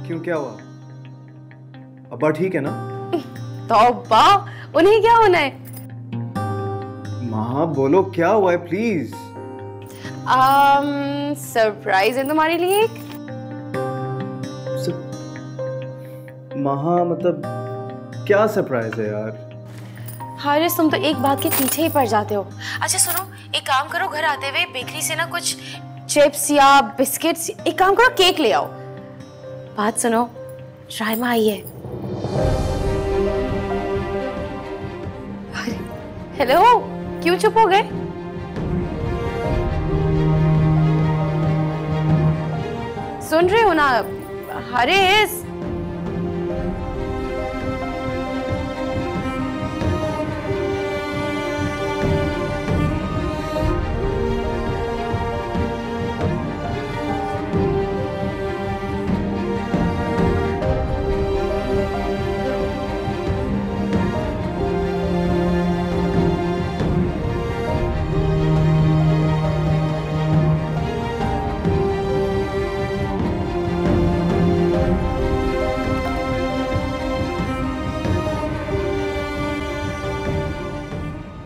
क्यों, क्या हुआ? अब्बा ठीक है ना? तो अब्बा, उन्हें क्या होना है? माँ बोलो क्या हुआ है प्लीज। सरप्राइज है तुम्हारे लिए एक। महा मतलब क्या सरप्राइज है यार? हारिस, तुम तो एक बात के पीछे ही पड़ जाते हो। अच्छा सुनो, एक काम करो, घर आते हुए बेकरी से ना कुछ चिप्स या बिस्किट्स, एक काम करो केक ले आओ। बात सुनो, राइमा आई है। हेलो, क्यों चुप हो गए? सुन रहे हो ना हारिस?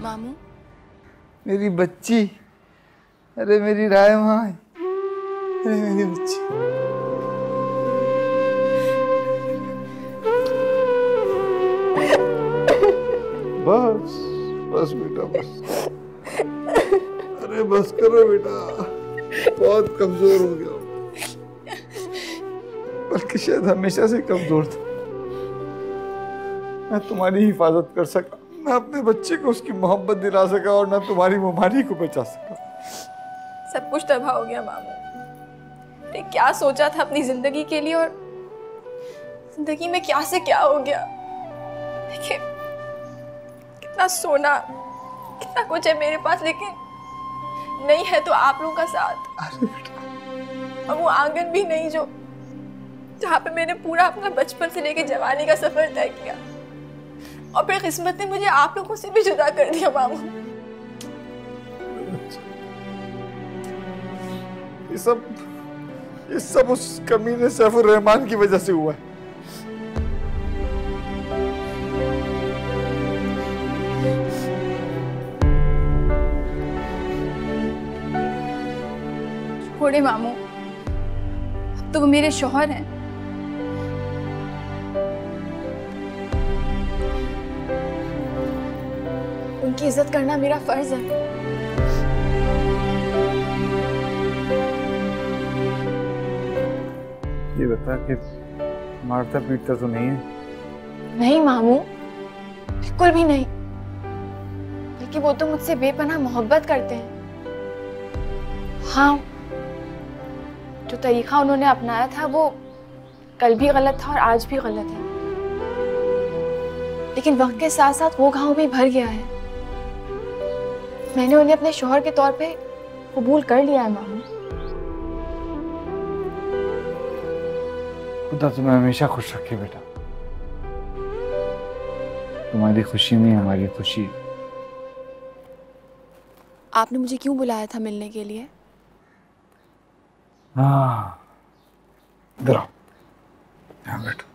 मामू, मेरी बच्ची, अरे मेरी रायमा, अरे मेरी बच्ची। बस बस बेटा बस, अरे बस करो बेटा, बहुत कमजोर हो गया, बल्कि शायद हमेशा से कमजोर था। मैं तुम्हारी हिफाजत कर सका, मैं अपने बच्चे को उसकी मोहब्बत दिला सका और ना तुम्हारी बीमारी को बचा सका। सब कुछ तबाह हो गया मामू। मैंने क्या सोचा था अपनी जिंदगी के लिए और जिंदगी में क्या से क्या हो गया। देखिए कितना सोना, कितना कुछ है मेरे पास, लेकिन नहीं है तो आप लोगों का साथ। और वो आंगन भी नहीं जो जहाँ पे मैंने पूरा अपना बचपन से लेकर जवानी का सफर तय किया, और फिर किस्मत ने मुझे आप लोगों से भी जुदा कर दिया मामू। ये सब उस कमीने सैफुर रहमान की वजह से हुआ है। छोड़े मामू, अब तो वो मेरे शौहर हैं। उनकी इज्जत करना मेरा फर्ज है। ये बता कि मारता पीटता तो नहीं है? नहीं मामू, बिल्कुल भी नहीं, बल्कि वो तो मुझसे बेपनाह मोहब्बत करते हैं। हाँ, जो तरीका उन्होंने अपनाया था वो कल भी गलत था और आज भी गलत है, लेकिन वक्त के साथ साथ वो घाव भी भर गया है। मैंने उन्हें अपने शौहर के तौर पे कबूल कर लिया है मामू। खुदा तुम्हें हमेशा खुश रखे बेटा, तुम्हारी खुशी में हमारी खुशी। आपने मुझे क्यों बुलाया था मिलने के लिए? हाँ, इधर आओ, यहाँ बैठो,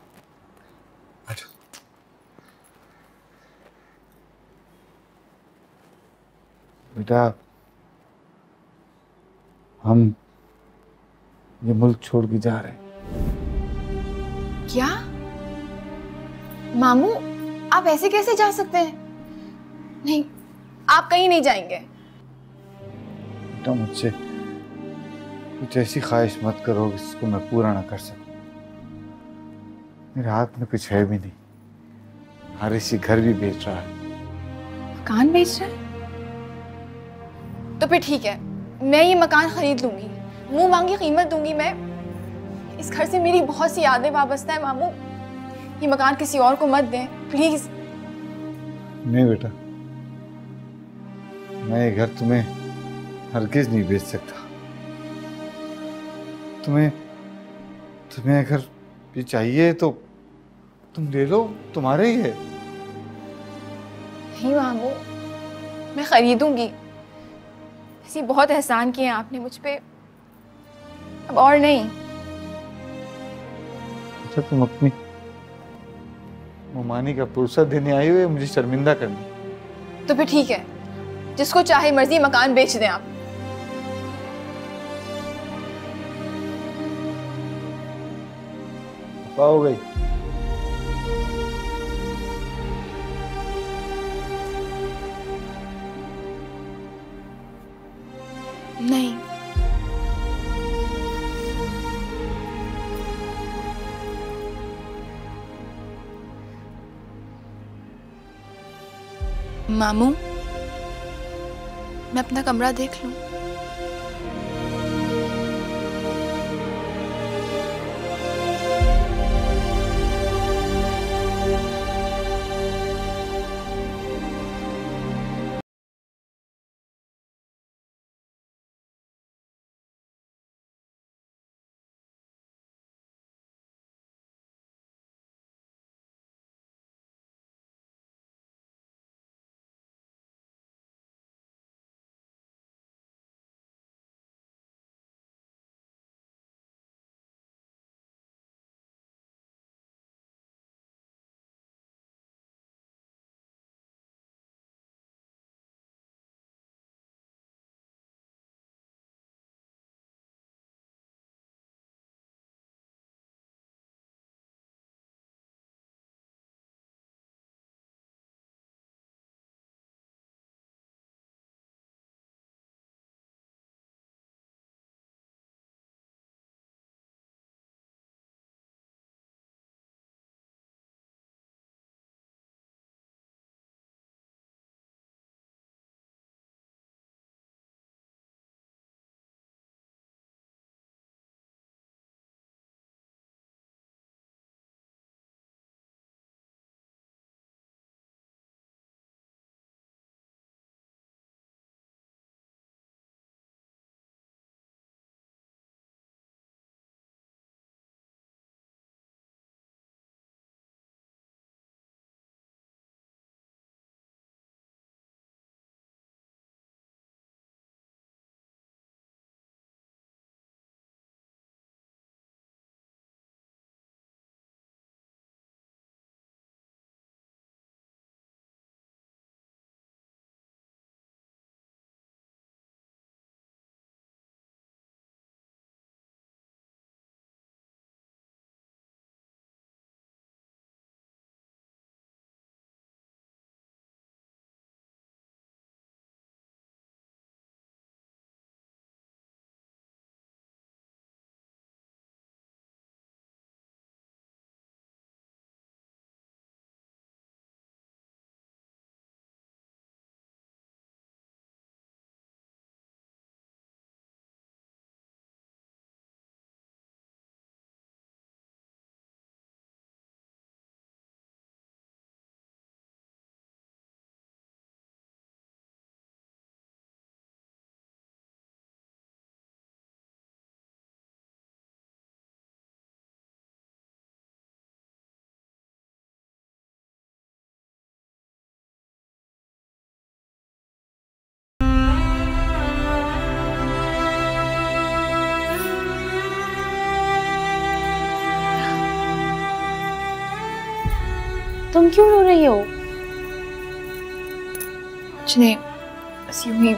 बैठो। बेटा, हम ये मुल्क छोड़ के जा रहे हैं। क्या मामू, आप ऐसे कैसे जा सकते हैं? नहीं, आप कहीं नहीं जाएंगे। बेटा, मुझसे कुछ ऐसी ख्वाहिश मत करो जिसको मैं पूरा ना कर सकूं। मेरे हाथ में कुछ है भी नहीं, हारिस घर भी बेच रहा है। मकान बेच रहा है? तो फिर ठीक है, मैं ये मकान खरीद लूंगी, मुंह मांगी कीमत दूंगी मैं। इस घर से मेरी बहुत सी यादें वाबस्ता है मामू, ये मकान किसी और को मत दें प्लीज। नहीं बेटा, मैं ये घर तुम्हें हरगिज नहीं बेच सकता। तुम्हें अगर ये चाहिए तो तुम ले लो, तुम्हारे ही है। नहीं मामू, मैं खरीदूंगी। ऐसी बहुत एहसान किए हैं आपने मुझ पे, अब और नहीं। अच्छा तुम अपनी मुमानी का पुरसा देने आई हो या मुझे शर्मिंदा करने? तो फिर ठीक है, जिसको चाहे मर्जी मकान बेच दें आप। हो गई। नहीं, मामू, मैं अपना कमरा देख लूं? तुम क्यों रो रही हो? कुछ नहीं, बस यूं ही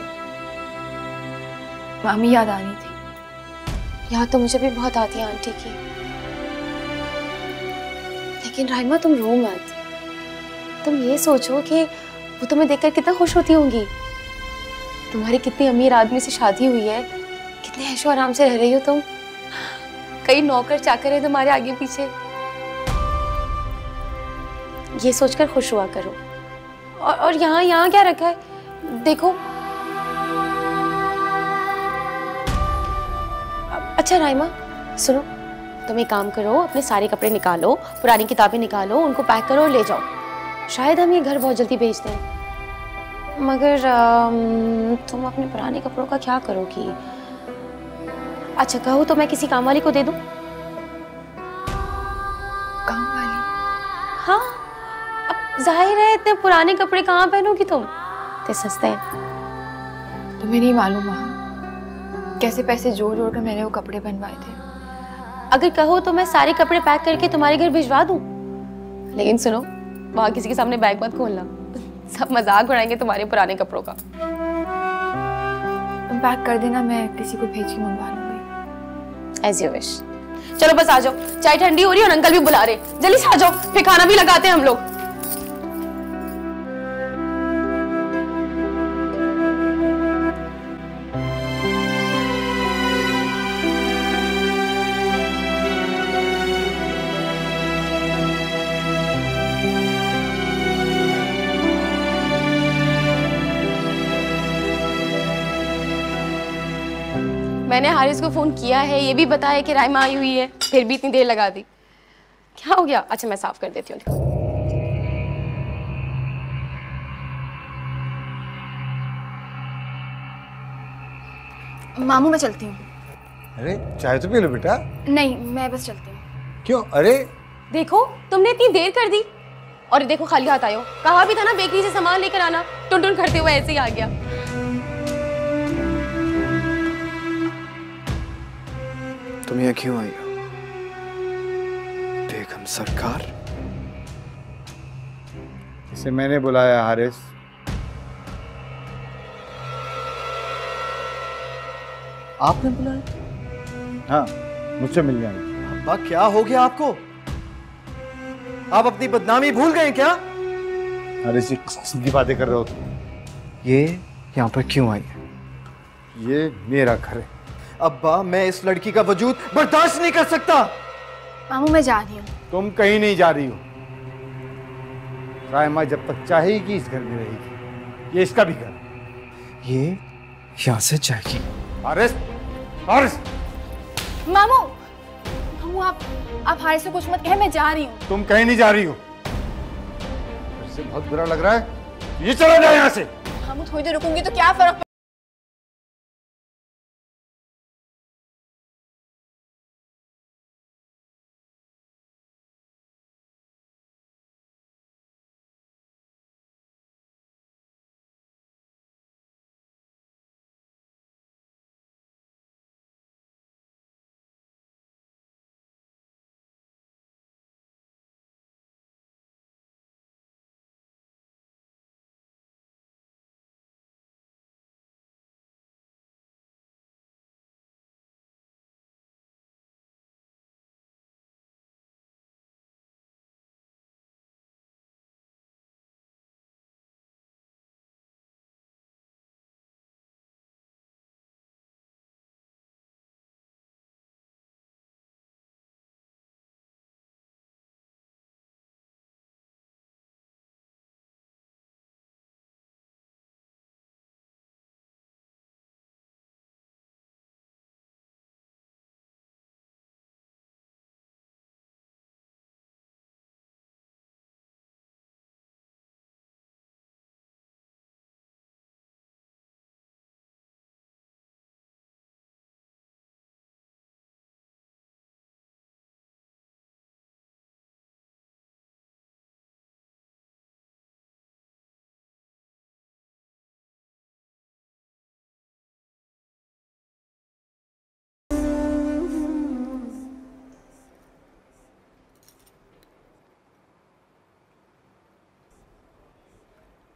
मामी याद आ रही थी। याद तो मुझे भी बहुत आती है आंटी की, लेकिन राइमा तुम रो मत। तुम ये सोचो कि वो तुम्हें देखकर कितना खुश होती होंगी। तुम्हारी कितनी अमीर आदमी से शादी हुई है, कितने ऐशो आराम से रह रही हो तुम। कई नौकर चाकर है तुम्हारे आगे पीछे। ये सोचकर खुश हुआ करो। और यहाँ क्या रखा है देखो। अच्छा राइमा सुनो, तुम एक काम करो, अपने सारे कपड़े निकालो, पुरानी किताबें निकालो, उनको पैक करो और ले जाओ। शायद हम ये घर बहुत जल्दी भेज दें। मगर तुम अपने पुराने कपड़ों का क्या करोगी? अच्छा कहो तो मैं किसी काम वाली को दे दूं? काम वाली? हाँ, अब जाहिर है इतने पुराने कपड़े कहाँ पहनोगी तुम, इतने सस्ते हैं। तुम्हें नहीं मालूम माँ, कैसे पैसे जोड़ जोड़ कर मैंने वो कपड़े बनवाए थे। अगर कहो तो मैं सारे कपड़े पैक करके तुम्हारे घर भिजवा दूं। लेकिन सुनो, वहां किसी के सामने बैग मत खोलना, सब मजाक उड़ाएंगे तुम्हारे पुराने कपड़ों का। तुम पैक कर देना, मैं किसी को भेज के मंगवा लूंगी। As you wish। चलो बस आ जाओ, चाय ठंडी हो रही है और अंकल भी बुला रहे, जल्दी से आ जाओ, फिर खाना भी लगाते हैं हम लोग। मैंने हारिस को फोन किया है, ये भी बताया कि राइमा आई हुई है, फिर भी इतनी देर लगा दी। क्या हो गया? अच्छा मैं साफ कर देती हूँ। मामू मैं चलती हूँ। अरे चाय तो पी लो बेटा। नहीं, मैं बस चलती हूँ। क्यों? अरे देखो तुमने इतनी देर कर दी, और देखो खाली हाथ आयो। कहा भी था ना बेकरी से सामान लेकर आना, टुन टुन करते हुए ऐसे ही आ गया। तुम यहाँ क्यों आई हो बेगम सरकार? इसे मैंने बुलाया हारिस। आपने बुलाया? हाँ, मुझसे मिल जाएंगे। अब्बा क्या हो गया आपको? आप अपनी बदनामी भूल गए क्या? हारिस की बातें कर रहे हो तुम। ये यहाँ पर क्यों आई है? ये मेरा घर है। अब्बा मैं इस लड़की का वजूद बर्दाश्त नहीं कर सकता। मामू मैं जा रही हूँ। तुम कहीं नहीं जा रही हो। राइमा जब तक चाहेगी इस घर में रहेगी, ये इसका भी घर। ये यहाँ से जाएगी। हारिस, हारिस। मामू, मामू आप हारिस से कुछ मत कहे, मैं जा रही हूँ। तुम कहीं नहीं जा रही हो। इससे बहुत बुरा लग रहा है, ये चला जाए यहाँ से। मामू थोड़ी देर रुकूंगी तो क्या फर्क?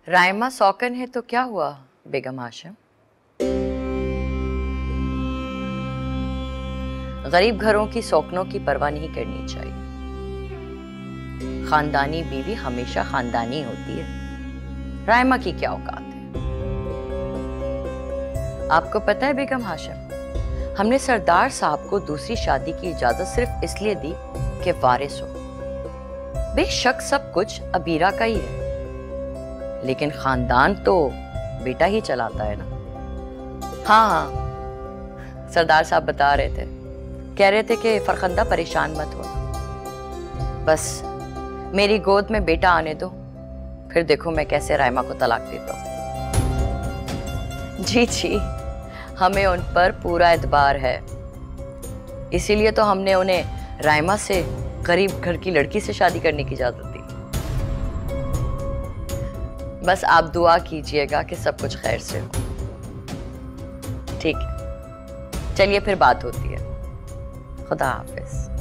राइमा सौकन है तो क्या हुआ बेगम हाशिम? गरीब घरों की सौकनों की परवाह नहीं करनी चाहिए। खानदानी बीवी हमेशा खानदानी होती है। राइमा की क्या औकात है? आपको पता है बेगम हाशिम, हमने सरदार साहब को दूसरी शादी की इजाजत सिर्फ इसलिए दी कि वारिस हो। बेशक सब कुछ अबीरा का ही है, लेकिन खानदान तो बेटा ही चलाता है ना। हाँ, सरदार साहब बता रहे थे, कह रहे थे कि फरखंदा परेशान मत हो, बस मेरी गोद में बेटा आने दो, फिर देखो मैं कैसे राइमा को तलाक देता हूँ। जी जी, हमें उन पर पूरा एतबार है, इसीलिए तो हमने उन्हें राइमा से गरीब घर की लड़की से शादी करने की इजाजत दी। बस आप दुआ कीजिएगा कि सब कुछ खैर से हो। ठीक है, चलिए फिर बात होती है। खुदा हाफिज।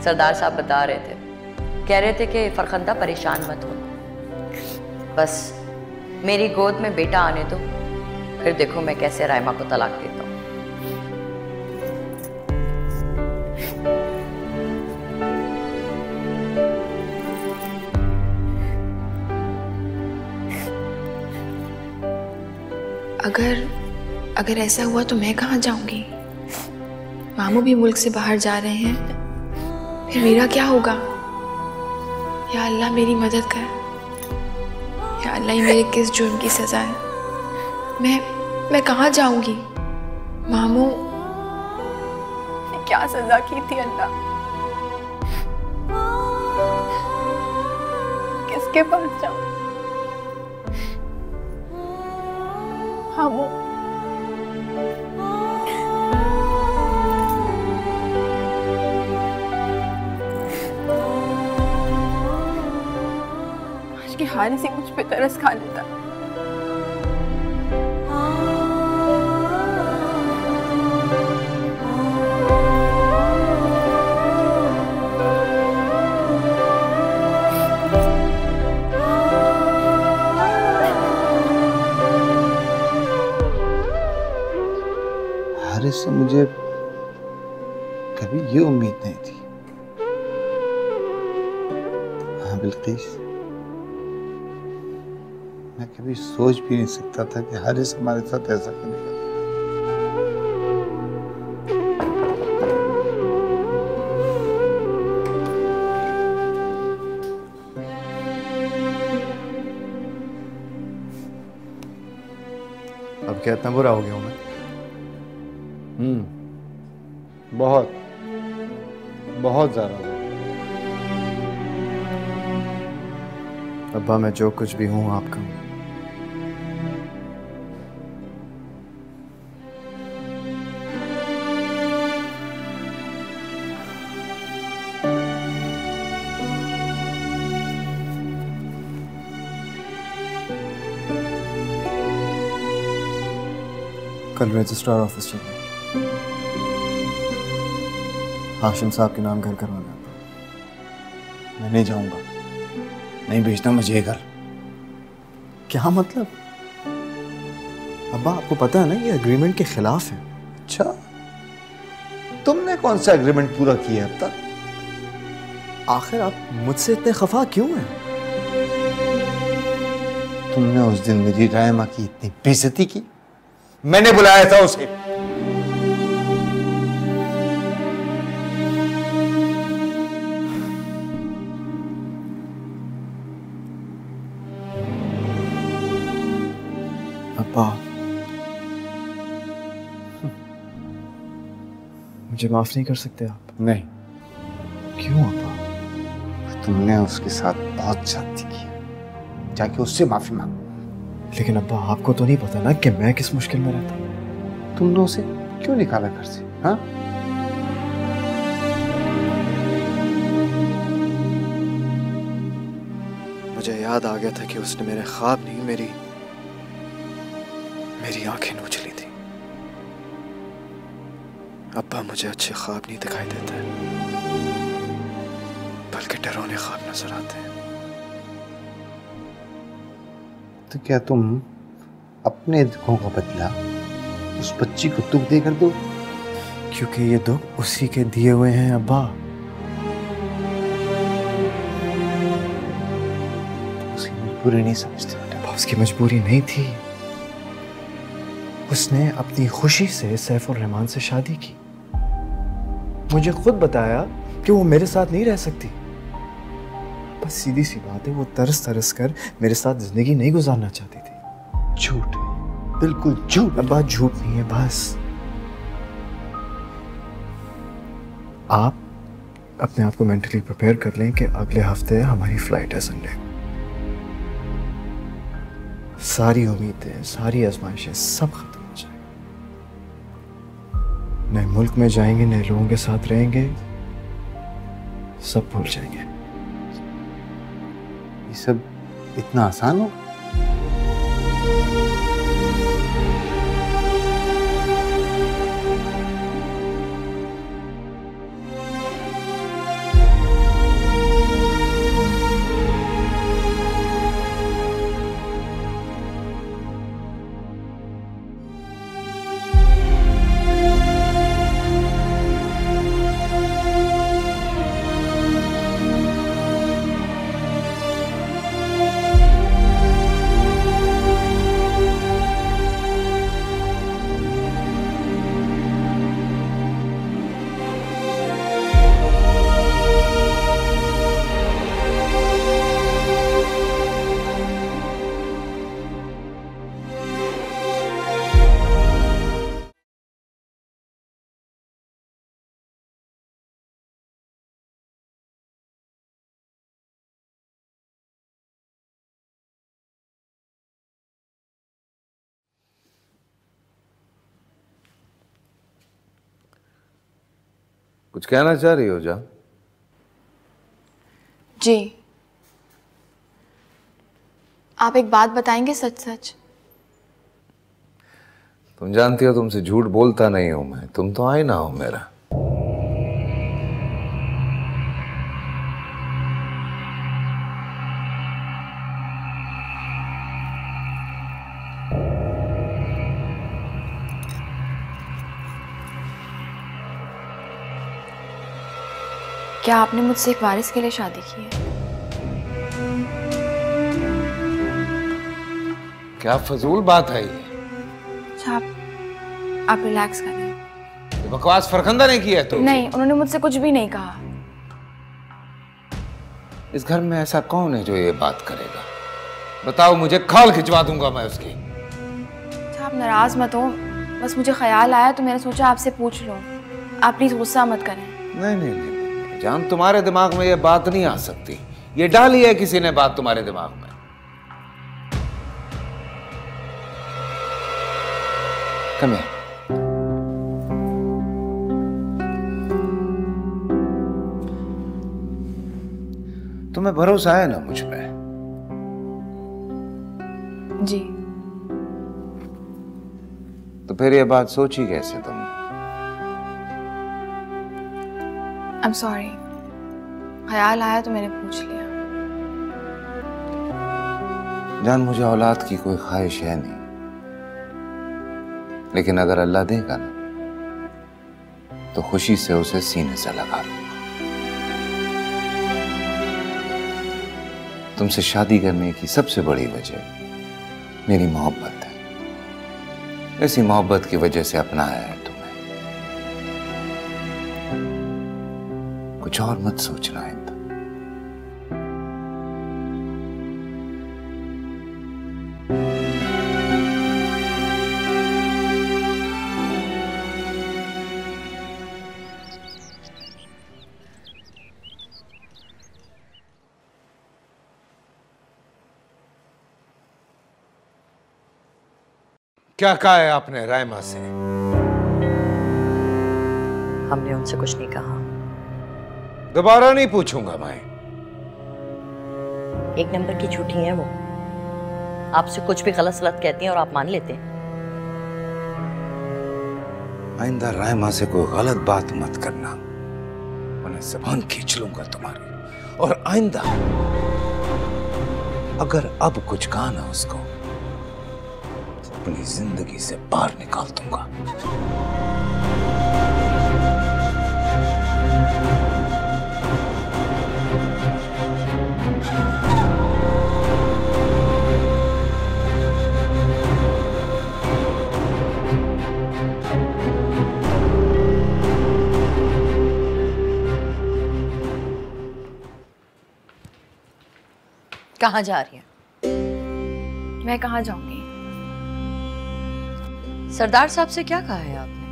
सरदार साहब बता रहे थे, कह रहे थे कि फरखंदा परेशान मत हो, बस मेरी गोद में बेटा आने दो, फिर देखो मैं कैसे रायमा को तलाक देता हूँ। अगर ऐसा हुआ तो मैं कहाँ जाऊंगी? मामू भी मुल्क से बाहर जा रहे हैं, फिर मेरा क्या होगा? या अल्लाह मेरी मदद कर। या अल्लाह, ये मेरे किस जुर्म की सजा है? मैं कहाँ जाऊंगी? मामू ने क्या सजा की थी अल्लाह? किसके पास जाऊं? मामू, आज की हारे से मुझ पे तरस खा लेता। हारिस से मुझे कभी ये उम्मीद नहीं थी। हाँ बिल्किस, मैं कभी सोच भी नहीं सकता था कि हारिस हमारे साथ ऐसा करेगा। अब क्या इतना बुरा हो गया हूं मैं? बहुत बहुत ज्यादा। अब्बा, मैं जो कुछ भी हूं आपका हूं। कल रजिस्ट्रार ऑफिस चलना, हाशिम साहब के नाम घर करवाना। मैं नहीं जाऊंगा, नहीं भेजना मुझे घर। क्या मतलब? अब्बा, आपको पता है ना ये एग्रीमेंट के खिलाफ है। अच्छा, तुमने कौन सा एग्रीमेंट पूरा किया अब तक? आखिर आप मुझसे इतने खफा क्यों हैं? तुमने उस दिन मेरी रायमा की इतनी बेइज्जती की, मैंने बुलाया था उसे। अब्बा, मुझे माफ नहीं कर सकते आप? नहीं। क्यों अब्बा? तुमने उसके साथ बहुत ज्यादती की, जाके उससे माफी मांगो। लेकिन अब्बा, आपको तो नहीं पता ना कि मैं किस मुश्किल में रहता हूँ। तुमने उसे क्यों निकाला घर से? हाँ, मुझे याद आ गया था कि उसने मेरे ख्वाब नहीं, मेरी आंखें नोच ली थी। अब्बा, मुझे अच्छे ख्वाब नहीं दिखाई देते, बल्कि डरावने ख्वाब नजर आते हैं। तो क्या तुम अपने दुखों का बदला उस बच्ची को दुख देकर दो? क्योंकि ये दुख उसी के दिए हुए हैं अब्बा। उसकी मजबूरी नहीं समझते बेटा। उसकी मजबूरी नहीं थी, उसने अपनी खुशी से सैफ और रहमान से शादी की। मुझे खुद बताया कि वो मेरे साथ नहीं रह सकती। बस सीधी सी बात है, वो तरस तरस कर मेरे साथ जिंदगी नहीं गुजारना चाहती थी। झूठ है, बिल्कुल झूठ। अब्बा, झूठ नहीं है, बस आप अपने आप को मेंटली प्रिपेयर कर लें कि अगले हफ्ते हमारी फ्लाइट है संडे को। सारी उम्मीदें, सारी आजमाइशें सब खत्म हो जाएंगी। नए मुल्क में जाएंगे, नए लोगों के साथ रहेंगे, सब भूल जाएंगे। ये सब इतना आसान हो? कुछ कहना चाह रही हो जान? जी, आप एक बात बताएंगे सच सच? तुम जानती हो तुमसे झूठ बोलता नहीं हूं मैं, तुम तो आईना हो मेरा। क्या आपने मुझसे एक वारिस के लिए शादी की है? क्या फजूल बात है ये? अच्छा, आप रिलैक्स करें। ये बकवास फरखंदा ने किया है तो? नहीं, उन्होंने मुझसे कुछ भी नहीं कहा। इस घर में ऐसा कौन है जो ये बात करेगा? बताओ मुझे, खाल खिंचवा दूंगा मैं उसकी। अच्छा, आप नाराज मत हो, बस मुझे ख्याल आया तो मैंने सोचा आपसे पूछ लूं। आप प्लीज गुस्सा मत करें। नहीं नहीं नहीं जान, तुम्हारे दिमाग में ये बात नहीं आ सकती। ये डाली है किसी ने बात तुम्हारे दिमाग में। Come here. तुम्हें भरोसा है ना मुझ पे? जी। तो फिर ये बात सोची कैसे तुमने? I'm sorry, ख्याल आया तो मैंने पूछ लिया। जान, मुझे औलाद की कोई ख्वाहिश है नहीं, लेकिन अगर अल्लाह देगा ना तो खुशी से उसे सीने से लगा लूंगा। तुमसे शादी करने की सबसे बड़ी वजह मेरी मोहब्बत है। इसी मोहब्बत की वजह से अपनाया है तुम्हें। कुछ और मत सोचना है। क्या कहा है आपने रायमा से? हमने उनसे कुछ नहीं कहा। दोबारा नहीं पूछूंगा मैं। एक नंबर की झूठी है वो। आपसे कुछ भी गलत सलत कहती हैं और आप मान लेते हैं। आइंदा रायमा से कोई गलत बात मत करना, वरना ज़बान खींच लूंगा तुम्हारी। और आइंदा अगर अब कुछ कहा ना उसको, अपनी जिंदगी से बाहर निकाल दूंगा। कहाँ जा रही हैं? मैं कहाँ जाऊंगी? सरदार साहब से क्या कहा है आपने?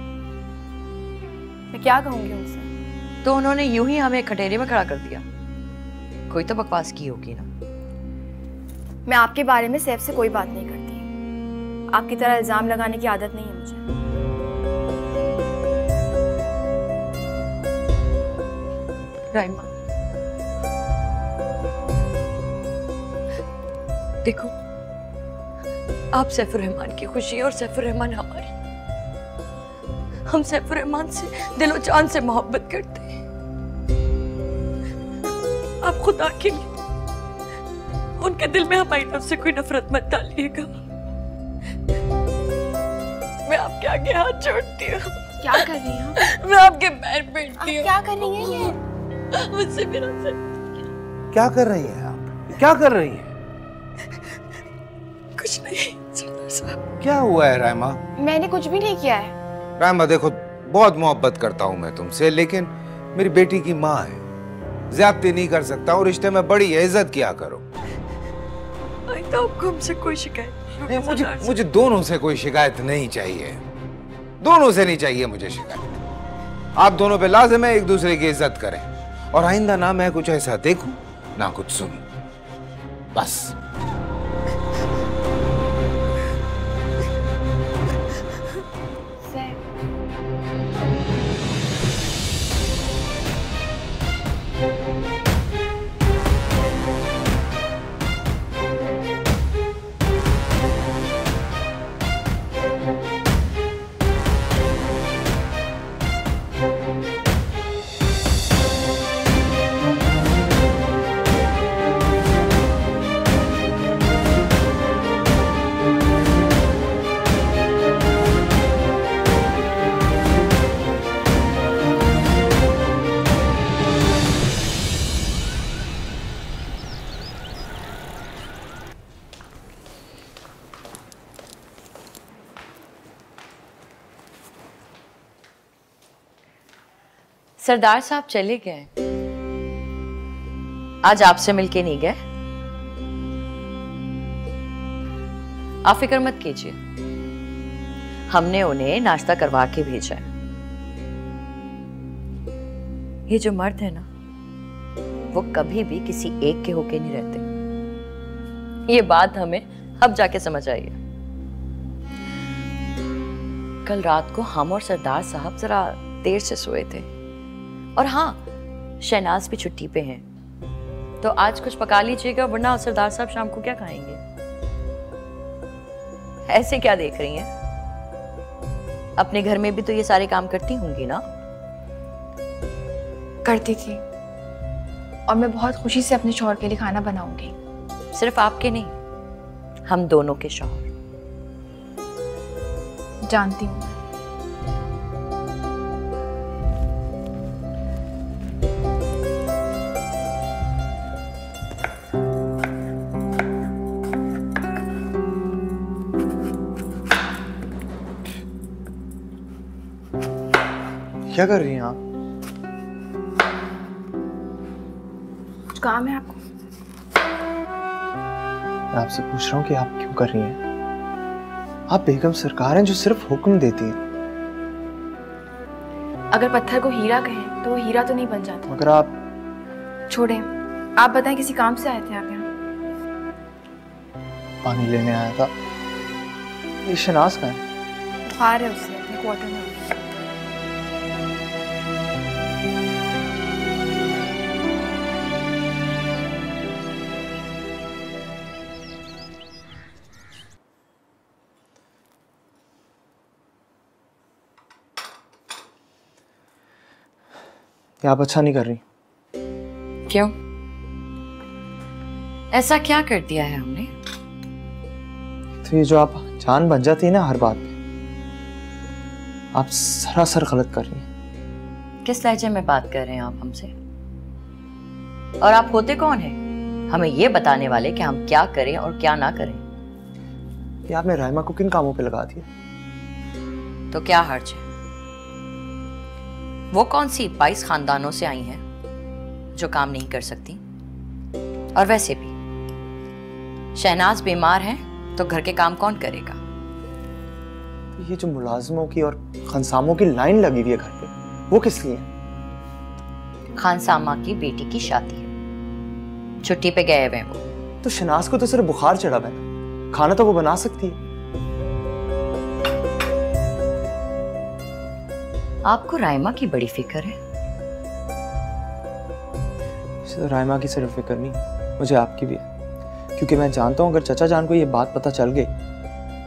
मैं क्या कहूंगी उनसे? तो उन्होंने यूं ही हमें खटेरे में खड़ा कर दिया। कोई तो बकवास की होगी ना। मैं आपके बारे में सैफ से कोई बात नहीं करती। आपकी तरह इल्जाम लगाने की आदत नहीं है मुझे। राइमा, देखो, आप सैफुर रहमान की खुशी और सैफुर रहमान हमारी। हम सैफुर रहमान से दिलो जान से मोहब्बत करते हैं। आप खुदा के लिए उनके दिल में हमारी तरफ से कोई नफरत मत डालिएगा। मैं आपके आगे हाथ जोड़ती हूँ। क्या कर रही हैं? मैं आपके पैर पड़ती हूँ। क्या कर रही हैं ये? मुझसे मेरा सर। क्या कर रही हैं आप? क्या कर रही हैं? कुछ नहीं सरदार साहब। क्या हुआ है रायमा? मैंने कुछ भी नहीं किया है। रायमा देखो, बहुत मोहब्बत करता हूं मैं तुमसे, लेकिन मेरी बेटी की माँ है, ज्यादती नहीं कर सकता हूँ। रिश्ते में बड़ी है, इज्जत किया करो। आइंदा आपको हमसे कोई शिकायत नहीं, मुझे दोनों से कोई शिकायत नहीं चाहिए। दोनों से नहीं चाहिए मुझे शिकायत। आप दोनों पे लाजिम है एक दूसरे की इज्जत करें, और आइंदा ना मैं कुछ ऐसा देखूं ना कुछ सुनूं, बस। सरदार साहब चले गए, आज आपसे मिलके नहीं गए? आप फिक्र मत कीजिए, हमने उन्हें नाश्ता करवा के भेजा है। ये जो मर्द है ना, वो कभी भी किसी एक के होके नहीं रहते। ये बात हमें अब जाके समझ आई है। कल रात को हम और सरदार साहब जरा देर से सोए थे, और हाँ, शहनाज भी छुट्टी पे हैं, तो आज कुछ पका लीजिएगा, वरना सरदार साहब शाम को क्या खाएंगे? ऐसे क्या देख रही हैं? अपने घर में भी तो ये सारे काम करती होंगी ना? करती थी, और मैं बहुत खुशी से अपने शौहर के लिए खाना बनाऊंगी। सिर्फ आपके नहीं, हम दोनों के शौहर। जानती हूँ। क्या कर रही हैं आप? कुछ काम है आपको? मैं आपसे पूछ रहा हूँ कि आप क्यों कर रही हैं? आप बेगम सरकार हैं जो सिर्फ हुक्म देती हैं। अगर पत्थर को हीरा कहें तो वो हीरा तो नहीं बन जाता। मगर आप... छोड़ें, आप बताएं, किसी काम से आए थे आप यहाँ? पानी लेने आया था। ये शनाज का है? बुखार है उससे, अपने क्वार्टर में। आप अच्छा नहीं कर रही। क्यों? ऐसा क्या कर दिया है हमने? तो ये जो आप जान बन जाती है ना हर बात पे, आप सरासर गलत कर रही हैं। किस लहजे में बात कर रहे हैं आप हमसे? और आप होते कौन हैं हमें ये बताने वाले कि हम क्या करें और क्या ना करें? ये आपने राइमा को किन कामों पे लगा दिया? तो क्या हर्ज है? वो कौन सी 22 खानदानों से आई हैं जो काम नहीं कर सकती? और वैसे भी शहनाज बीमार है तो घर के काम कौन करेगा? ये जो मुलाजमों की और खानसामों की लाइन लगी हुई है घर पे, वो किस लिए? खानसामा की बेटी की शादी है, छुट्टी पे गए हुए हैं वो। तो शनाज को तो सिर्फ बुखार चढ़ा हुआ है, खाना तो वो बना सकती है। आपको राइमा की बड़ी फिक्र है। तो राइमा की सिर्फ फिक्र नहीं, मुझे आपकी भी है, क्योंकि मैं जानता हूँ अगर चचा जान को ये बात पता चल गई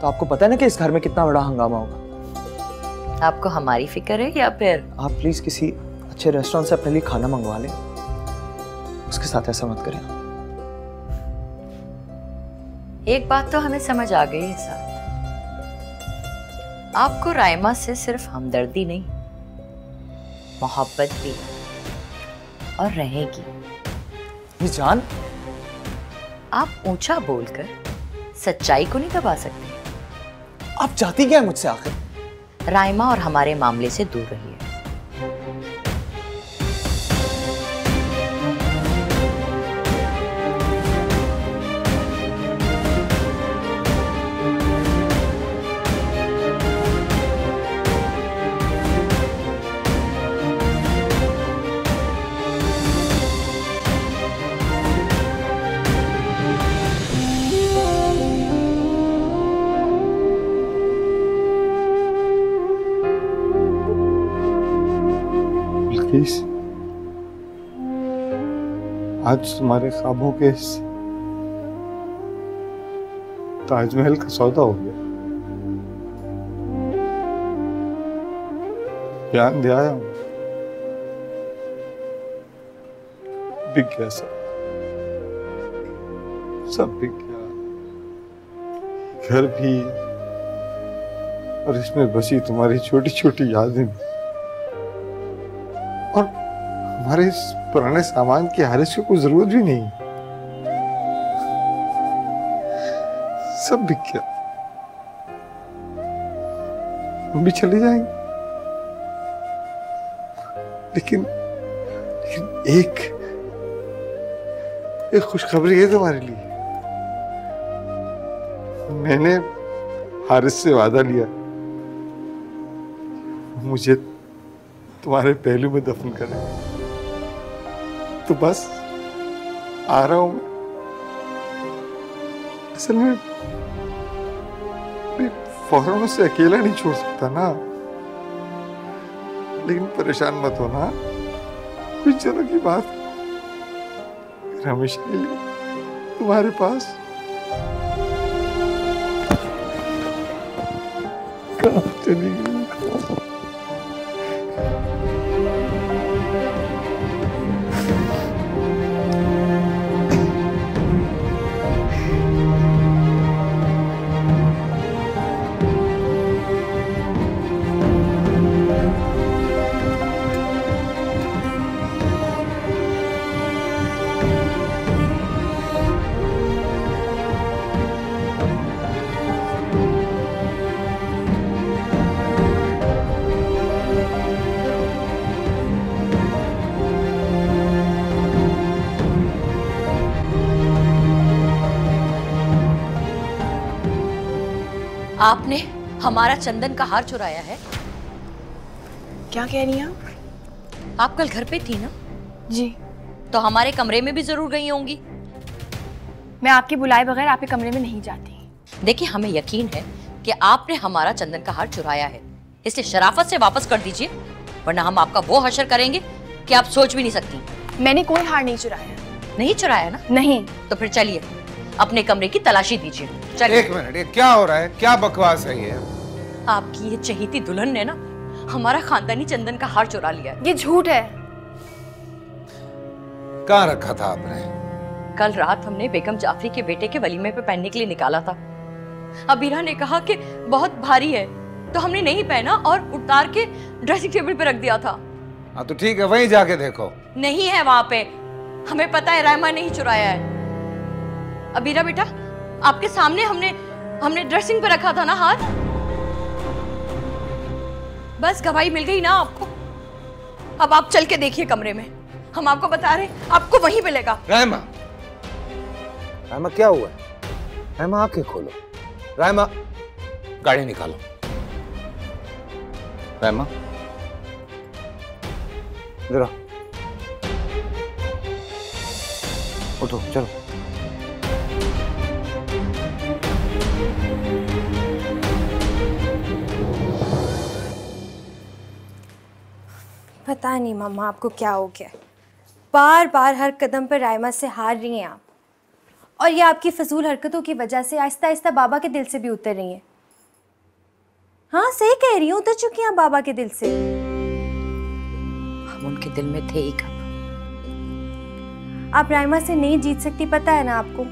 तो आपको पता है ना कि इस घर में कितना बड़ा हंगामा होगा। आपको हमारी फिक्र है या फिर? आप प्लीज किसी अच्छे रेस्टोरेंट से अपने लिए खाना मंगवा लें, उसके साथ ऐसा मत करें। एक बात तो हमें समझ आ गई है साथ, आपको राइमा से सिर्फ हमदर्दी नहीं, मोहब्बत भी और रहेगी। ये जान, आप ऊंचा बोलकर सच्चाई को नहीं दबा सकते। आप चाहती क्या है मुझसे आखिर? राइमा और हमारे मामले से दूर रहिए। आज तुम्हारे ख्वाबों के ताजमहल का सौदा हो गया। बयान दिया है, बिक गया सब बिक गया, घर भी और इसमें बसी तुम्हारी छोटी छोटी यादें भी, और हमारे इस पुराने सामान की हारिस की कोई जरूरत भी नहीं, सब बिक गया। हम भी चले जाएंगे, लेकिन एक खुशखबरी है तुम्हारे लिए। मैंने हारिस से वादा लिया, मुझे तुम्हारे पहलू में दफन करें। तो बस आ रहा हूं मैं। असल में फौरन उसे अकेला नहीं छोड़ सकता ना, लेकिन परेशान मत होना, कुछ दिनों की बात, हमेशा के लिए तुम्हारे पास। कहाँ चली गई? आपने हमारा चंदन का हार चुराया है। क्या कह रही हैं आप कल घर पे थी ना? जी। तो हमारे कमरे में भी जरूर गई होंगी। मैं आपके बुलाए बगैर आपके कमरे में नहीं जाती। देखिए, हमें यकीन है कि आपने हमारा चंदन का हार चुराया है, इसलिए शराफत से वापस कर दीजिए, वरना हम आपका वो हशर करेंगे कि आप सोच भी नहीं सकती। मैंने कोई हार नहीं चुराया। नहीं चुराया ना? नहीं। तो फिर चलिए अपने कमरे की तलाशी दीजिए। चलिए। एक मिनट, ये क्या हो रहा है? क्या बकवास है ये? आपकी ये चहेती दुल्हन ने ना हमारा खानदानी चंदन का हार चुरा लिया है। ये झूठ है। कहाँ रखा था आपने? कल रात हमने बेगम जाफरी के बेटे के वलीमे पे पहनने के लिए निकाला था। अबीरा ने कहा कि बहुत भारी है, तो हमने नहीं पहना और उतार के ड्रेसिंग टेबल पे रख दिया था। हाँ तो ठीक है, वहीं जाके देखो। नहीं है वहां पे, हमें पता है रायमा ने ही चुराया है। अबीरा बेटा, आपके सामने हमने ड्रेसिंग पे रखा था ना हार। बस गवाही मिल गई ना आपको। अब आप चल के देखिए कमरे में, हम आपको बता रहे हैं, आपको वहीं मिलेगा। रायमा, रायमा क्या हुआ? रायमा आंखें खोलो। रायमा, गाड़ी निकालो। रायमा, इधर आओ। उठो, चलो। पता नहीं मम्मा आपको क्या हो गया, बार बार हर कदम पर रायमा से हार रही हैं आप, और ये आपकी फजूल हरकतों की वजह से आहिस्ता आहिस्ता बाबा के दिल से भी उतर रही हैं। हाँ सही कह रही हूँ, उतर चुकी हैं बाबा के दिल से। हम उनके दिल में थे ही कब? आप रायमा से नहीं जीत सकती, पता है ना आपको।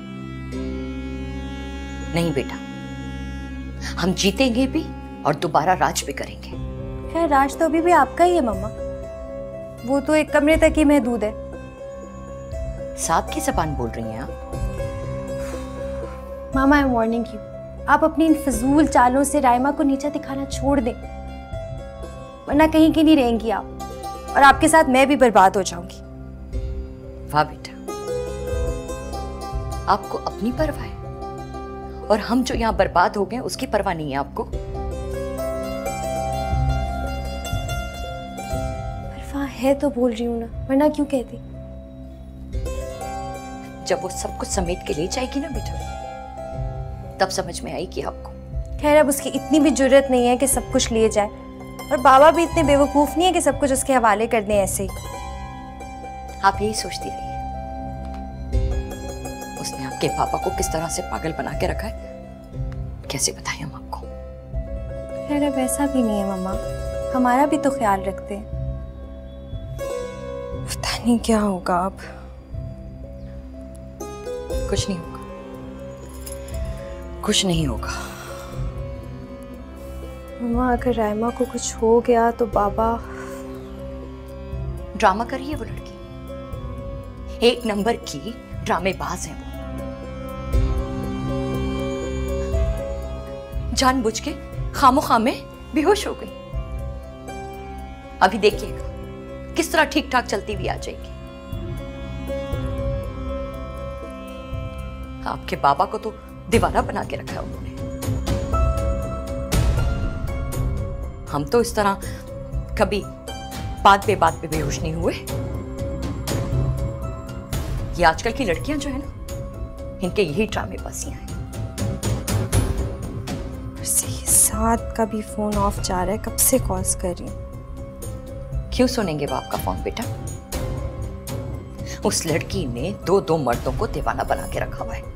नहीं बेटा, हम जीतेंगे भी और दोबारा राज भी करेंगे। खैर राज तो अभी भी आपका ही है मम्मा, वो तो एक कमरे तक ही महदूद है। साथ की जबान बोल रही हैं आप? मामा आई एम वार्निंग यू, आप अपनी इन फजूल चालों से रायमा को नीचा दिखाना छोड़ दें, वरना कहीं की नहीं रहेंगी आप, और आपके साथ मैं भी बर्बाद हो जाऊंगी। वाह बेटा, आपको अपनी परवाह है, और हम जो यहाँ बर्बाद हो गए उसकी परवाह नहीं है आपको। परवाह है तो बोल रही हूँ ना, वरना क्यों कहती। जब वो सब कुछ समेट के ले जाएगी ना बेटा, तब समझ में आएगी आपको। खैर अब उसकी इतनी भी जुर्रत नहीं है कि सब कुछ लिए जाए, और बाबा भी इतने बेवकूफ नहीं है कि सब कुछ उसके हवाले कर दें ऐसे ही। आप यही सोचती रहिए, उसने आपके पापा को किस तरह से पागल बना के रखा है, कैसे बताएं हम आपको। खैर अब ऐसा भी नहीं है मम्मा, हमारा भी तो ख्याल रखते हैं। पता नहीं क्या होगा अब। कुछ नहीं होगा, कुछ नहीं होगा। मम्मा अगर रायमा को कुछ हो गया तो बाबा। ड्रामा कर रही है वो लड़की, एक नंबर की ड्रामेबाज है वो। जानबूझ के खामोखा में बेहोश हो गई। अभी देखिएगा किस तरह ठीक ठाक चलती भी आ जाएगी। आपके बाबा को तो दीवाना बना के रखा है उन्होंने। हम तो इस तरह कभी बात पे बेहोश नहीं हुए। ये आजकल की लड़कियां जो है ना, इनके यही ड्रामे बाजियां हैं। 7 का भी फोन ऑफ जा रहा है, कब से कॉल्स कर रही हूँ। क्यों सुनेंगे बाप का फोन बेटा? उस लड़की ने 2 मर्दों को दीवाना बना के रखा हुआ है।